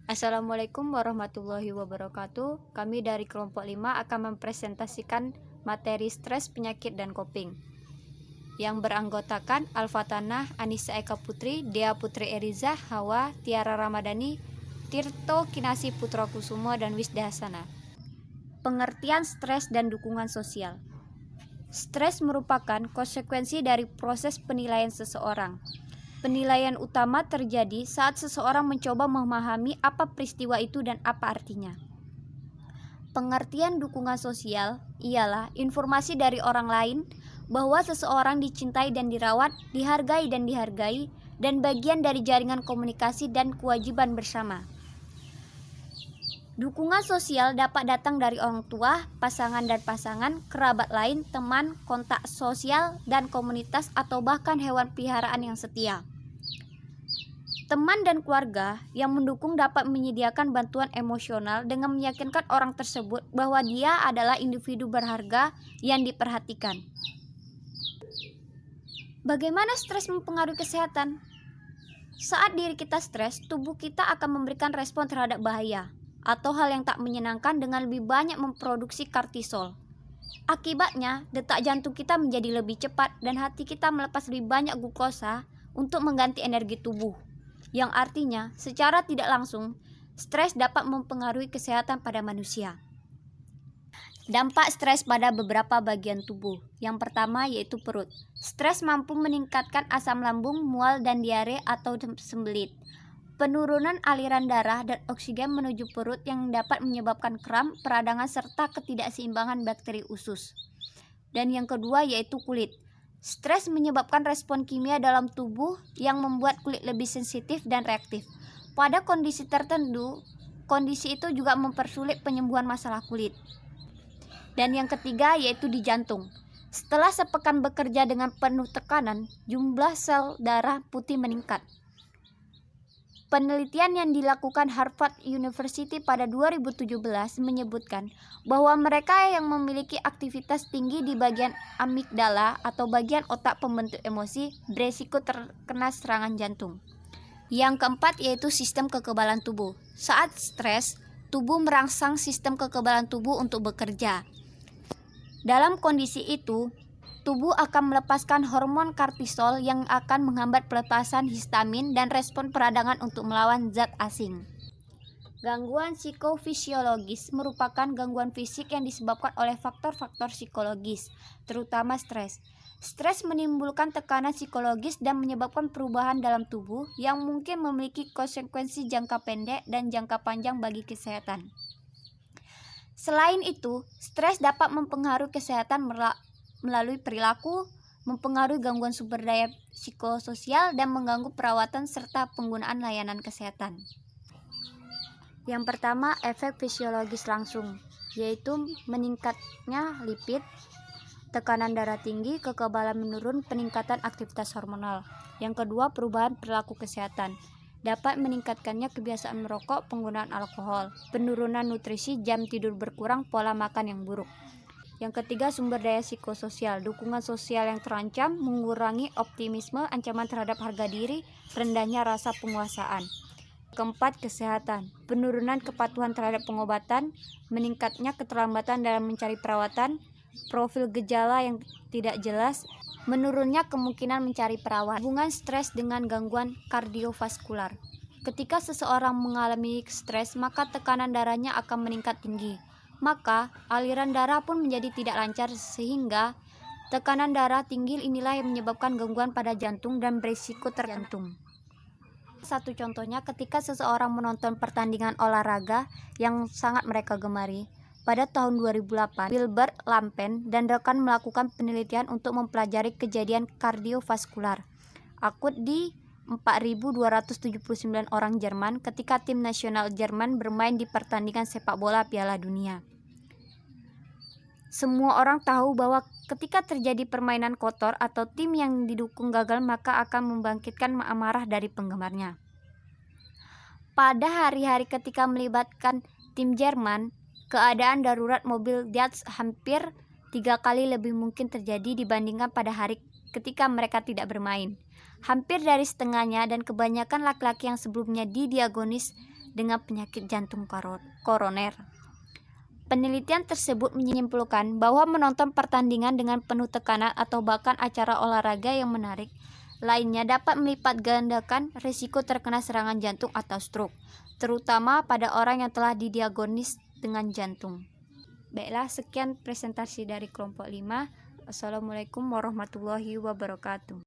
Assalamualaikum warahmatullahi wabarakatuh. Kami dari kelompok 5 akan mempresentasikan materi stres, penyakit, dan coping yang beranggotakan Alfatana, Anissa Eka Putri, Dea Putri Eriza, Hawa, Tiara Ramadhani, Tirto Kinasi Putra Kusumo, dan Wisda Hasana. Pengertian stres dan dukungan sosial. Stres merupakan konsekuensi dari proses penilaian seseorang. Penilaian utama terjadi saat seseorang mencoba memahami apa peristiwa itu dan apa artinya. Pengertian dukungan sosial ialah informasi dari orang lain bahwa seseorang dicintai dan dirawat, dihargai, dan bagian dari jaringan komunikasi dan kewajiban bersama. Dukungan sosial dapat datang dari orang tua, pasangan dan pasangan, kerabat lain, teman, kontak sosial, dan komunitas atau bahkan hewan peliharaan yang setia. Teman dan keluarga yang mendukung dapat menyediakan bantuan emosional dengan meyakinkan orang tersebut bahwa dia adalah individu berharga yang diperhatikan. Bagaimana stres mempengaruhi kesehatan? Saat diri kita stres, tubuh kita akan memberikan respon terhadap bahaya atau hal yang tak menyenangkan dengan lebih banyak memproduksi kortisol. Akibatnya, detak jantung kita menjadi lebih cepat dan hati kita melepas lebih banyak glukosa untuk mengganti energi tubuh. Yang artinya, secara tidak langsung, stres dapat mempengaruhi kesehatan pada manusia. Dampak stres pada beberapa bagian tubuh. Yang pertama yaitu perut. Stres mampu meningkatkan asam lambung, mual, dan diare atau sembelit. Penurunan aliran darah dan oksigen menuju perut yang dapat menyebabkan kram, peradangan, serta ketidakseimbangan bakteri usus. Dan yang kedua yaitu kulit. Stres menyebabkan respon kimia dalam tubuh yang membuat kulit lebih sensitif dan reaktif. Pada kondisi tertentu, kondisi itu juga mempersulit penyembuhan masalah kulit. Dan yang ketiga yaitu di jantung. Setelah sepekan bekerja dengan penuh tekanan, jumlah sel darah putih meningkat. Penelitian yang dilakukan Harvard University pada 2017 menyebutkan bahwa mereka yang memiliki aktivitas tinggi di bagian amigdala atau bagian otak pembentuk emosi beresiko terkena serangan jantung. Yang keempat yaitu sistem kekebalan tubuh. Saat stres, tubuh merangsang sistem kekebalan tubuh untuk bekerja. Dalam kondisi itu, tubuh akan melepaskan hormon kortisol yang akan menghambat pelepasan histamin dan respon peradangan untuk melawan zat asing. Gangguan psikofisiologis merupakan gangguan fisik yang disebabkan oleh faktor-faktor psikologis, terutama stres. Stres menimbulkan tekanan psikologis dan menyebabkan perubahan dalam tubuh yang mungkin memiliki konsekuensi jangka pendek dan jangka panjang bagi kesehatan. Selain itu, stres dapat mempengaruhi kesehatan melalui perilaku, mempengaruhi gangguan sumber daya psikososial, dan mengganggu perawatan serta penggunaan layanan kesehatan. Yang pertama, efek fisiologis langsung, yaitu meningkatnya lipid, tekanan darah tinggi, kekebalan menurun, peningkatan aktivitas hormonal. Yang kedua, perubahan perilaku kesehatan. Dapat meningkatkannya kebiasaan merokok, penggunaan alkohol, penurunan nutrisi, jam tidur berkurang, pola makan yang buruk. Yang ketiga, sumber daya psikososial. Dukungan sosial yang terancam, mengurangi optimisme, ancaman terhadap harga diri, rendahnya rasa penguasaan. Keempat, kesehatan. Penurunan kepatuhan terhadap pengobatan, meningkatnya keterlambatan dalam mencari perawatan, profil gejala yang tidak jelas, menurunnya kemungkinan mencari perawat. Hubungan stres dengan gangguan kardiovaskular. Ketika seseorang mengalami stres, maka tekanan darahnya akan meningkat tinggi. Maka aliran darah pun menjadi tidak lancar sehingga tekanan darah tinggi inilah yang menyebabkan gangguan pada jantung dan berisiko terjantung. Satu contohnya ketika seseorang menonton pertandingan olahraga yang sangat mereka gemari. Pada tahun 2008, Wilbert Lampen dan rekan melakukan penelitian untuk mempelajari kejadian kardiovaskular akut di 4.279 orang Jerman ketika tim nasional Jerman bermain di pertandingan sepak bola Piala Dunia. Semua orang tahu bahwa ketika terjadi permainan kotor atau tim yang didukung gagal, maka akan membangkitkan amarah dari penggemarnya. Pada hari-hari ketika melibatkan tim Jerman, keadaan darurat mobil Diaz hampir 3 kali lebih mungkin terjadi dibandingkan pada hari ketika mereka tidak bermain. Hampir dari setengahnya dan kebanyakan laki-laki yang sebelumnya didiagnosis dengan penyakit jantung koroner. Penelitian tersebut menyimpulkan bahwa menonton pertandingan dengan penuh tekanan atau bahkan acara olahraga yang menarik lainnya dapat melipat gandakan risiko terkena serangan jantung atau stroke, terutama pada orang yang telah didiagnosis dengan jantung. Baiklah, sekian presentasi dari kelompok 5. Assalamualaikum warahmatullahi wabarakatuh.